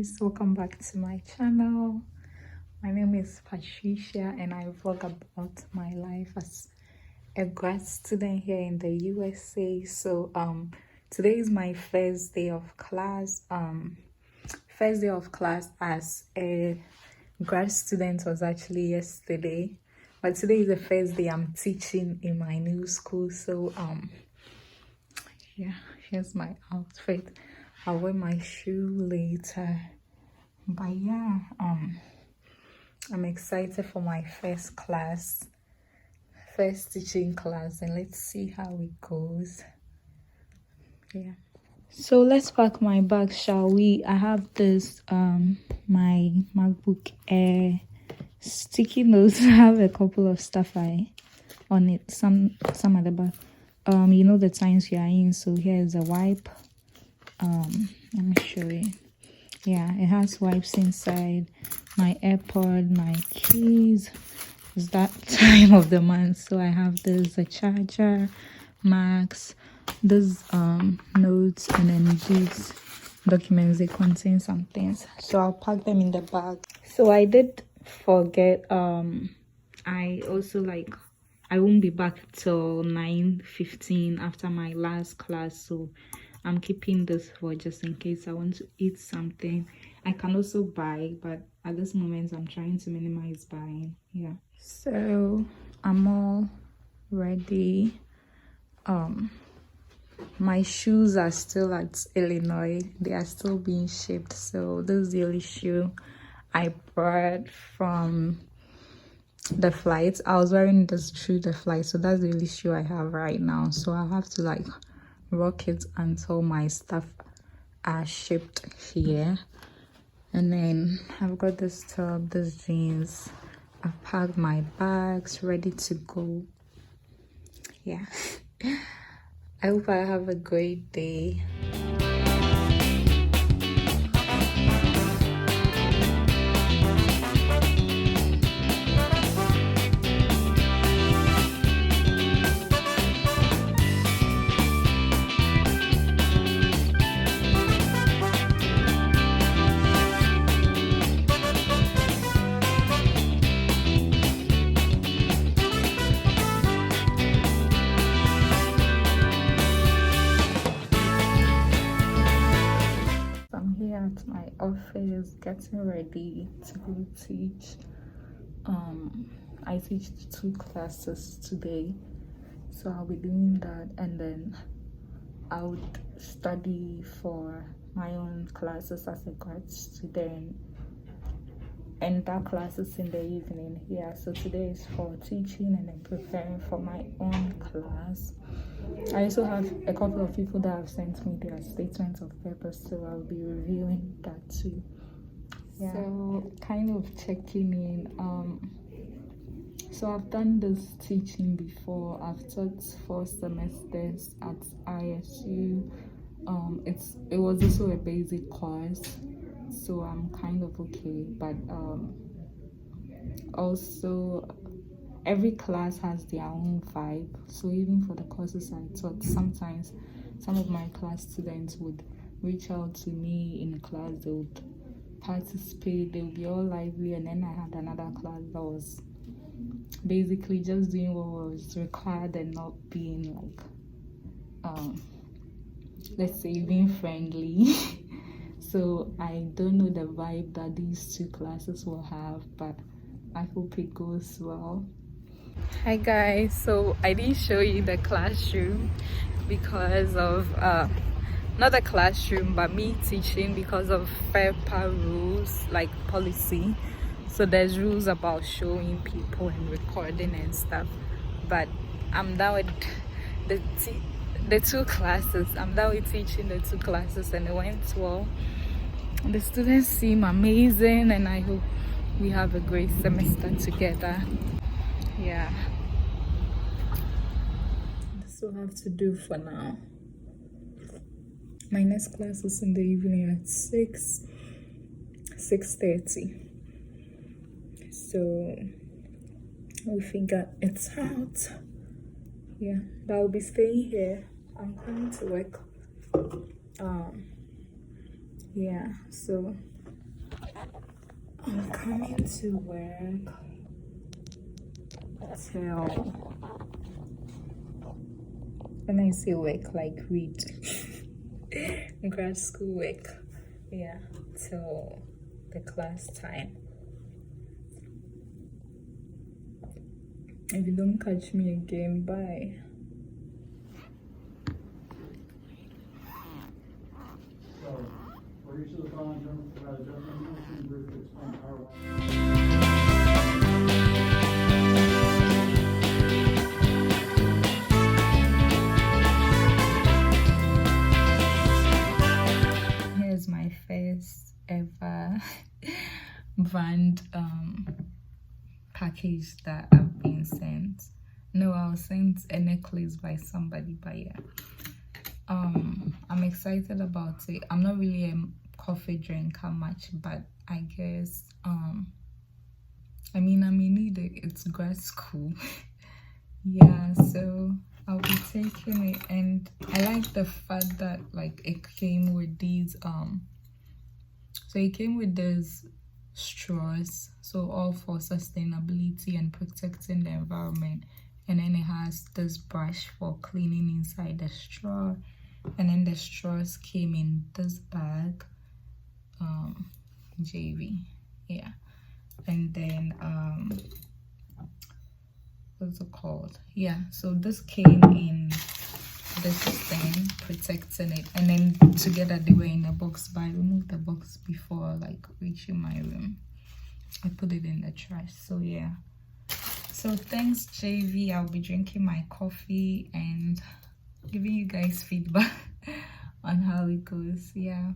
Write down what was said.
guys, welcome back to my channel. My name is Patricia and I vlog about my life as a grad student here in the USA. So today is my first day of class. First day of class as a grad student was actually yesterday, but today is the first day I'm teaching in my new school. So yeah, here's my outfit. I'll wear my shoe later, but yeah, I'm excited for my first teaching class, and let's see how it goes. Yeah, so let's pack my bag, shall we? I have this my MacBook Air sticky notes. I have a couple of stuff on it, some at the back. You know the times we are in, so here's a wipe. Let me show you. Yeah, it has wipes inside, my AirPod, my keys. It's that time of the month, so I have this, a charger, max, these notes, and then these documents. They contain some things, so I'll pack them in the bag. So I did forget, I also I won't be back till 9:15 after my last class, so I'm keeping this for just in case I want to eat something. I can also buy, but at this moment I'm trying to minimize buying. Yeah, so I'm all ready. My shoes are still at Illinois. They are still being shipped, so this is the only shoe I brought from the flight. I was wearing this through the flight, so that's the only shoe I have right now. So I'll have to rock it until my stuff are shipped here. And then I've got this top, this jeans. I've packed my bags, ready to go. Yeah. I hope I have a great day. At my office getting ready to go teach. I teach 2 classes today, so I'll be doing that, and then I would study for my own classes as a grad student, and that class is in the evening here. So today is for teaching and then preparing for my own class. I also have a couple of people that have sent me their statements of purpose, so I'll be reviewing that too. Yeah. So kind of checking in. So I've done this teaching before. I've taught 4 semesters at ISU. It was also a basic course, so I'm kind of okay. But also, every class has their own vibe. So even for the courses I taught, sometimes some of my class students would reach out to me in class. They would participate, they would be all lively, and then I had another class that was basically just doing what was required and not being let's say being friendly. So I don't know the vibe that these 2 classes will have, but I hope it goes well. Hi guys, so I didn't show you the classroom because of not the classroom but me teaching, because of FAQs rules, like policy. So there's rules about showing people and recording and stuff, but I'm done with the 2 classes. I'm done with teaching the 2 classes, and it went well. The students seem amazing, and I hope we have a great semester together. Yeah, this will have to do for now. My next class is in the evening at 6:30. So we figure it's out. Yeah, but I'll be staying here. I'm coming to work. Yeah, so I'm coming to work till, when I say work, like read grad school work, yeah, till the class time. If you don't catch me again, bye. So, we're used to the following term, provide adjustment motion, briefly explain power. Here's my first ever brand package that I've been sent. No, I was sent a necklace by somebody, but yeah. I'm excited about it. I'm not really a coffee drinker much, but I guess I mean I may need it. It's grad school. Yeah, so I'll be taking it, and I like the fact that like it came with these so it came with these straws, so all for sustainability and protecting the environment, and then it has this brush for cleaning inside the straw, and then the straws came in this bag, JV, yeah, and then what's it called, yeah, so this came in this thing protecting it, and then together they were in a box, but I removed the box before like reaching my room. I put it in the trash. So yeah, so thanks JV. I'll be drinking my coffee and giving you guys feedback on how it goes. Yeah.